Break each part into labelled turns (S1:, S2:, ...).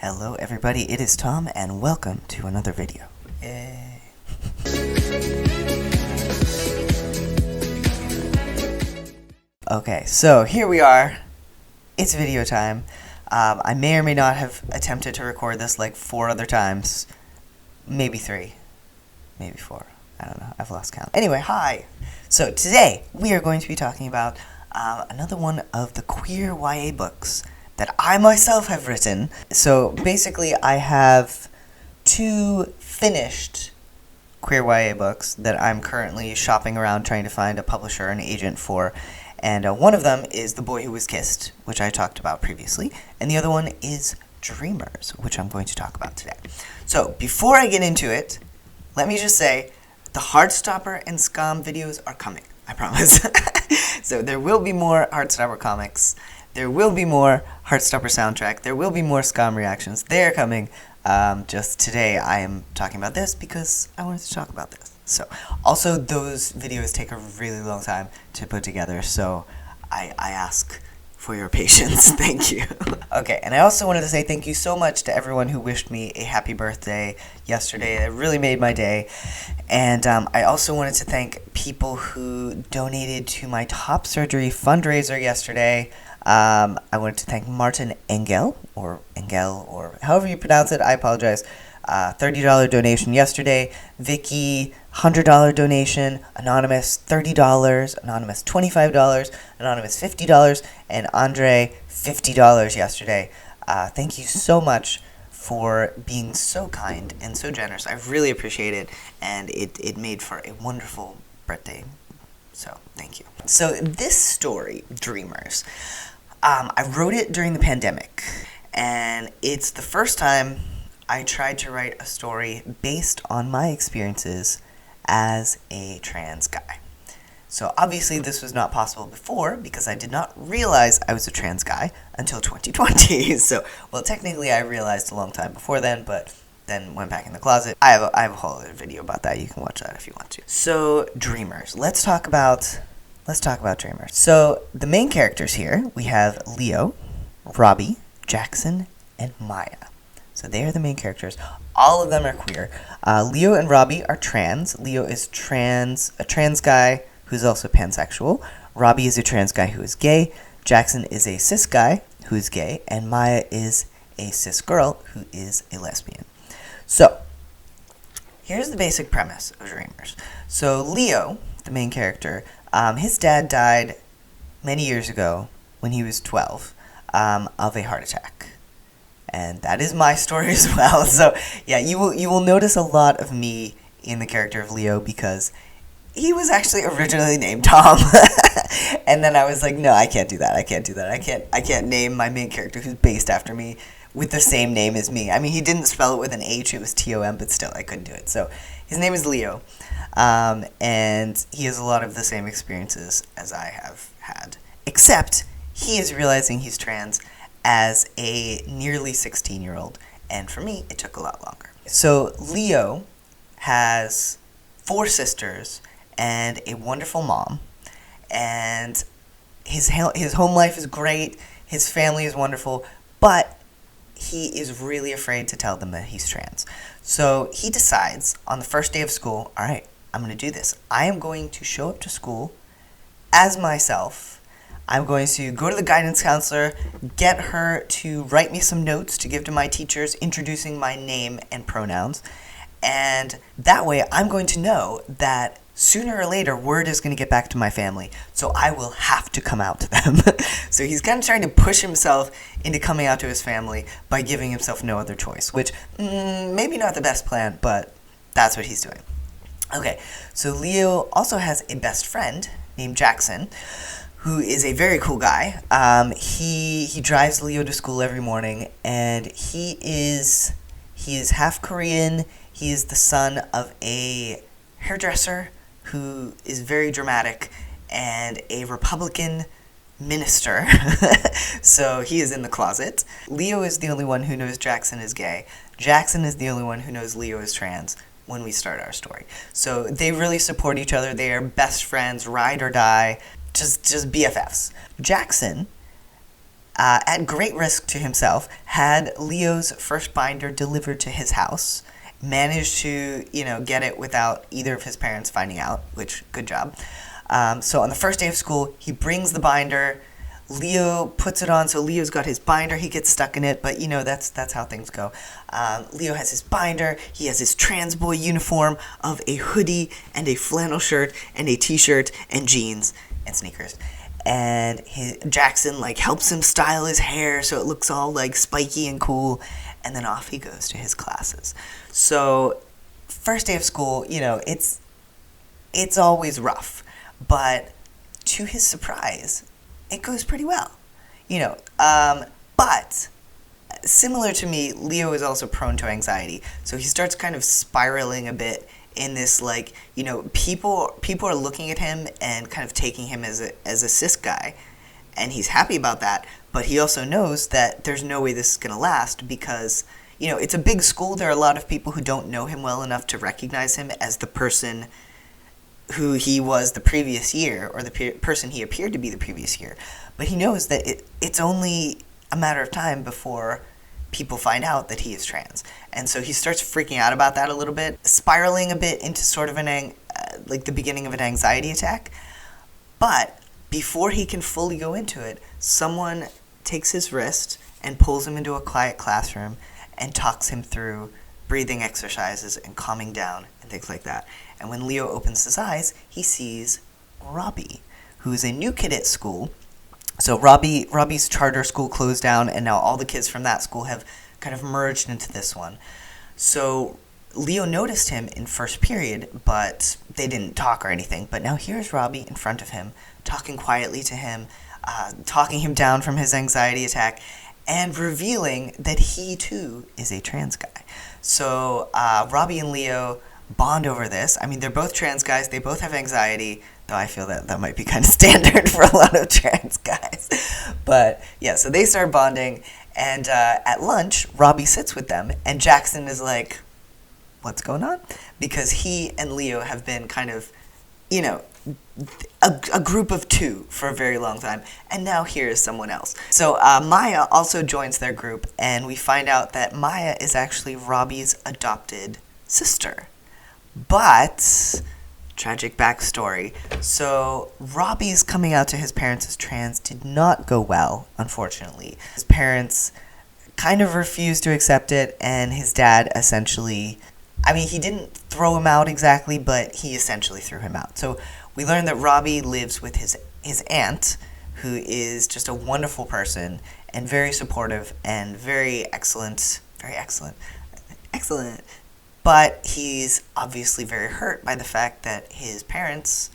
S1: Hello everybody, it is Tom and welcome to another video. Yay. Okay, so here we are. It's video time. I may or may not have attempted to record this like 4 other times. Maybe 3. Maybe 4. I don't know. I've lost count. Anyway, hi. So today we are going to be talking about another one of the queer YA books that I myself have written. So basically I have 2 finished queer YA books that I'm currently shopping around trying to find a publisher and agent for. And one of them is The Boy Who Was Kissed, which I talked about previously. And the other one is Dreamers, which I'm going to talk about today. So before I get into it, let me just say the Heartstopper and Scum videos are coming. I promise. So there will be more Heartstopper comics. There will be more Heartstopper soundtrack. There will be more Scum reactions. They are coming. Just today I am talking about this because I wanted to talk about this. So also those videos take a really long time to put together. So I ask for your patience. Thank you. Okay, and I also wanted to say thank you so much to everyone who wished me a happy birthday yesterday. It really made my day. And I also wanted to thank people who donated to my top surgery fundraiser yesterday. I wanted to thank Martin Engel, or however you pronounce it, I apologize. $30 donation yesterday. Vicky, $100 donation. Anonymous, $30. Anonymous, $25. Anonymous, $50. And Andre, $50 yesterday. Thank you so much for being so kind and so generous. I really appreciate it, and it made for a wonderful birthday. So, thank you. So, this story, Dreamers, I wrote it during the pandemic, and it's the first time I tried to write a story based on my experiences as a trans guy. So obviously this was not possible before because I did not realize I was a trans guy until 2020. So, well, technically I realized a long time before then, but then went back in the closet. I have a whole other video about that. You can watch that if you want to. So, Dreamers. Let's talk about Dreamers. So, the main characters here, we have Leo, Robbie, Jackson, and Maya. So they are the main characters. All of them are queer. Leo and Robbie are trans. Leo is a trans guy who's also pansexual. Robbie is a trans guy who is gay. Jackson is a cis guy who is gay. And Maya is a cis girl who is a lesbian. So, here's the basic premise of Dreamers. So Leo, the main character, his dad died many years ago when he was 12 of a heart attack. And that is my story as well. So, yeah, you will notice a lot of me in the character of Leo because he was actually originally named Tom. And then I was like, no, I can't do that. I can't name my main character who's based after me with the same name as me. I mean, he didn't spell it with an H, it was T-O-M, but still, I couldn't do it. So, his name is Leo. And he has a lot of the same experiences as I have had. Except, he is realizing he's trans as a nearly 16-year-old, and for me, it took a lot longer. So Leo has 4 sisters and a wonderful mom, and his home life is great, his family is wonderful, but he is really afraid to tell them that he's trans. So he decides on the first day of school, all right, I'm going to do this. I am going to show up to school as myself. I'm going to go to the guidance counselor, get her to write me some notes to give to my teachers introducing my name and pronouns, and that way I'm going to know that sooner or later word is going to get back to my family, so I will have to come out to them. So he's kind of trying to push himself into coming out to his family by giving himself no other choice, which maybe not the best plan, but that's what he's doing. Okay, so Leo also has a best friend named Jackson, who is a very cool guy. He drives Leo to school every morning, and he is half Korean. He is the son of a hairdresser who is very dramatic and a Republican minister. So he is in the closet. Leo is the only one who knows Jackson is gay. Jackson is the only one who knows Leo is trans when we start our story. So they really support each other. They are best friends, ride or die. Just BFFs. Jackson at great risk to himself, had Leo's first binder delivered to his house, managed to, get it without either of his parents finding out, which, good job. So on the first day of school, he brings the binder. Leo puts it on, so Leo's got his binder, he gets stuck in it, but that's how things go. Leo has his binder, he has his trans boy uniform of a hoodie and a flannel shirt and a t-shirt and jeans and sneakers. And Jackson helps him style his hair so it looks all spiky and cool, and then off he goes to his classes. So first day of school, it's always rough, but to his surprise, it goes pretty well, but similar to me, Leo is also prone to anxiety. So he starts kind of spiraling a bit in this, people are looking at him and kind of taking him as a cis guy, and he's happy about that, but he also knows that there's no way this is going to last because, it's a big school. There are a lot of people who don't know him well enough to recognize him as the person who he was the previous year, or the person he appeared to be the previous year. But he knows that it's only a matter of time before people find out that he is trans. And so he starts freaking out about that a little bit, spiraling a bit into sort of the beginning of an anxiety attack. But before he can fully go into it, someone takes his wrist and pulls him into a quiet classroom and talks him through breathing exercises and calming down and things like that. And when Leo opens his eyes, he sees Robbie, who is a new kid at school. So Robbie's charter school closed down, and now all the kids from that school have kind of merged into this one. So Leo noticed him in first period, but they didn't talk or anything. But now here's Robbie in front of him, talking quietly to him, talking him down from his anxiety attack, and revealing that he too is a trans guy. So Robbie and Leo bond over this. I mean, they're both trans guys. They both have anxiety, though I feel that might be kind of standard for a lot of trans guys. But yeah, so they start bonding, and at lunch, Robbie sits with them, and Jackson is like, what's going on? Because he and Leo have been kind of, a group of two for a very long time, and now here is someone else. So Maya also joins their group, and we find out that Maya is actually Robbie's adopted sister. But, tragic backstory, so Robbie's coming out to his parents as trans did not go well, unfortunately. His parents kind of refused to accept it, and his dad essentially, he didn't throw him out exactly, but he essentially threw him out. So we learned that Robbie lives with his aunt, who is just a wonderful person and very supportive and very excellent. But he's obviously very hurt by the fact that his parents,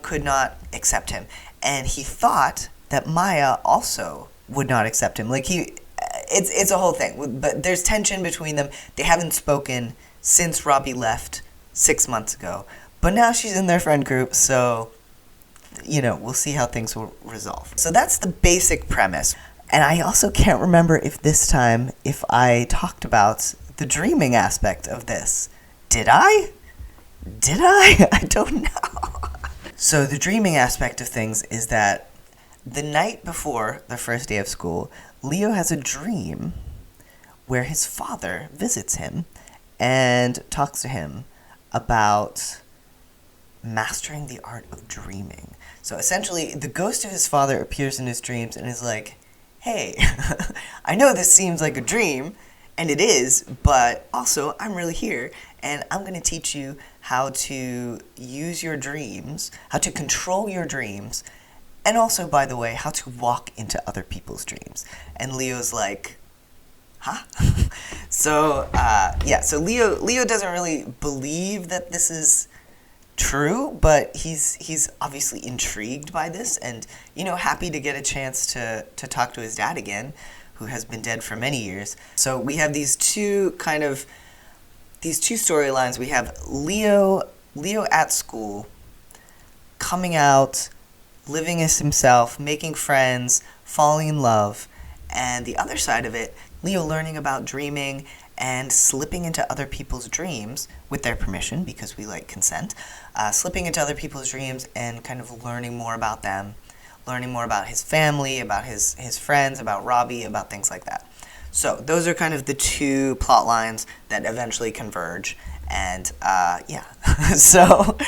S1: could not accept him. And he thought that Maya also would not accept him. It's a whole thing. But there's tension between them. They haven't spoken since Robbie left 6 months ago. But now she's in their friend group, so, we'll see how things will resolve. So that's the basic premise. And I also can't remember if I talked about the dreaming aspect of this. Did I? I don't know. So the dreaming aspect of things is that the night before the first day of school, Leo has a dream where his father visits him and talks to him about mastering the art of dreaming. So essentially, the ghost of his father appears in his dreams and is like, hey, I know this seems like a dream, and it is, but also I'm really here, and I'm going to teach you how to use your dreams, how to control your dreams, and also, by the way, how to walk into other people's dreams. And Leo's like, huh? So Leo doesn't really believe that this is true, but he's obviously intrigued by this and, happy to get a chance to talk to his dad again, who has been dead for many years. So we have these two storylines. We have Leo at school, coming out, living as himself, making friends, falling in love, and the other side of it, Leo learning about dreaming and slipping into other people's dreams with their permission, because we like consent, slipping into other people's dreams and kind of learning more about them, learning more about his family, about his friends, about Robbie, about things like that. So those are kind of the two plot lines that eventually converge, and yeah. So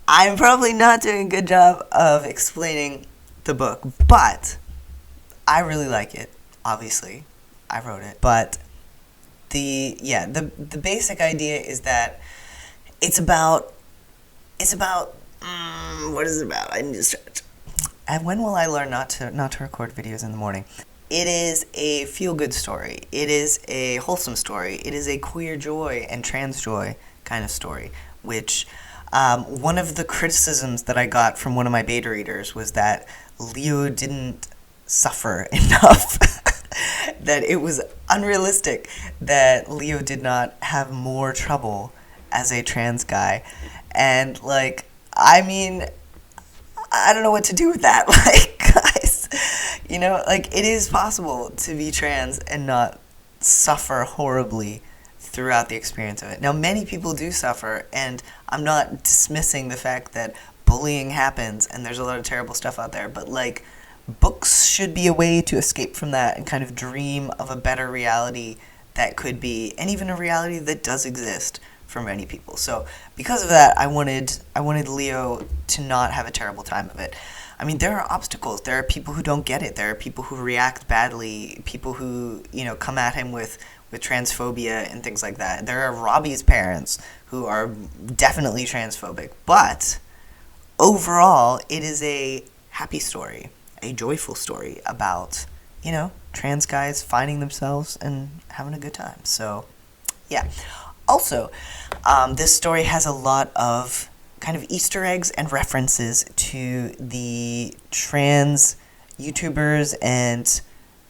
S1: I'm probably not doing a good job of explaining the book, but I really like it. Obviously, I wrote it, but the basic idea is that it's about what is it about? I need to stretch. And when will I learn not to record videos in the morning? It is a feel-good story. It is a wholesome story. It is a queer joy and trans joy kind of story, which one of the criticisms that I got from one of my beta readers was that Leo didn't suffer enough. That it was unrealistic that Leo did not have more trouble as a trans guy. And, like, I mean, I don't know what to do with that. Like, guys, you know, like, it is possible to be trans and not suffer horribly throughout the experience of it. Now, many people do suffer, and I'm not dismissing the fact that bullying happens and there's a lot of terrible stuff out there, but, like, books should be a way to escape from that and kind of dream of a better reality that could be, and even a reality that does exist for many people. So because of that, I wanted Leo to not have a terrible time of it. I mean, there are obstacles. There are people who don't get it. There are people who react badly, people who, you know, come at him with transphobia and things like that. There are Robbie's parents who are definitely transphobic. But overall, it is a happy story, a joyful story about, you know, trans guys finding themselves and having a good time. So, yeah. Also, this story has a lot of kind of Easter eggs and references to the trans YouTubers and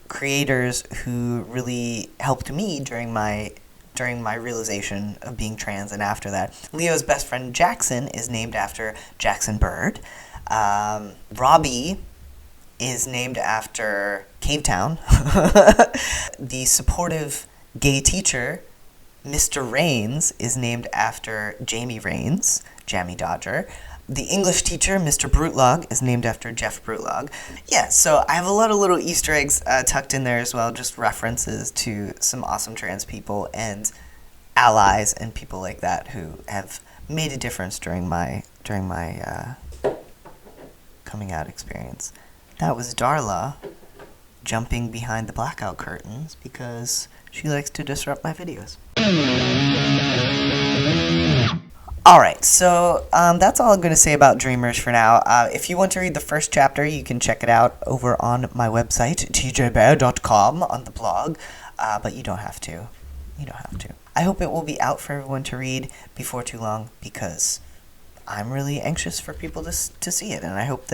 S1: creators who really helped me during my realization of being trans and after that. Leo's best friend Jackson is named after Jackson Bird. Robbie is named after Cavetown. The supportive gay teacher, Mr. Rains, is named after Jamie Rains, Jammy Dodger. The English teacher, Mr. Brutlog, is named after Jeff Brutlog. Yeah, so I have a lot of little Easter eggs tucked in there as well, just references to some awesome trans people and allies and people like that who have made a difference during my coming out experience. That was Darla jumping behind the blackout curtains because she likes to disrupt my videos. Alright, so that's all I'm going to say about Dreamers for now. If you want to read the first chapter, you can check it out over on my website, tjbear.com, on the blog, but you don't have to. You don't have to. I hope it will be out for everyone to read before too long, because I'm really anxious for people to see it, and I hope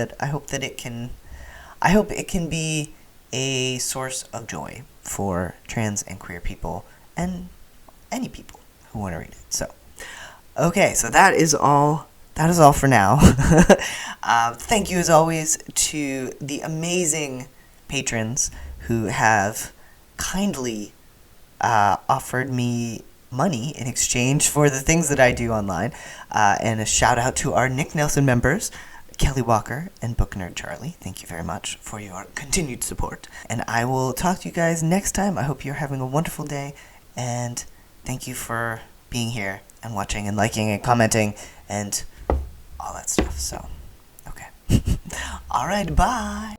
S1: it can be a source of joy for trans and queer people and any people who want to read it. So, okay, so that is all for now. Thank you as always to the amazing patrons who have kindly offered me money in exchange for the things that I do online. And a shout out to our Nick Nelson members, Kelly Walker and Book Nerd Charlie. Thank you very much for your continued support. And I will talk to you guys next time. I hope you're having a wonderful day, and thank you for being here and watching and liking and commenting and all that stuff. So, okay. All right, bye.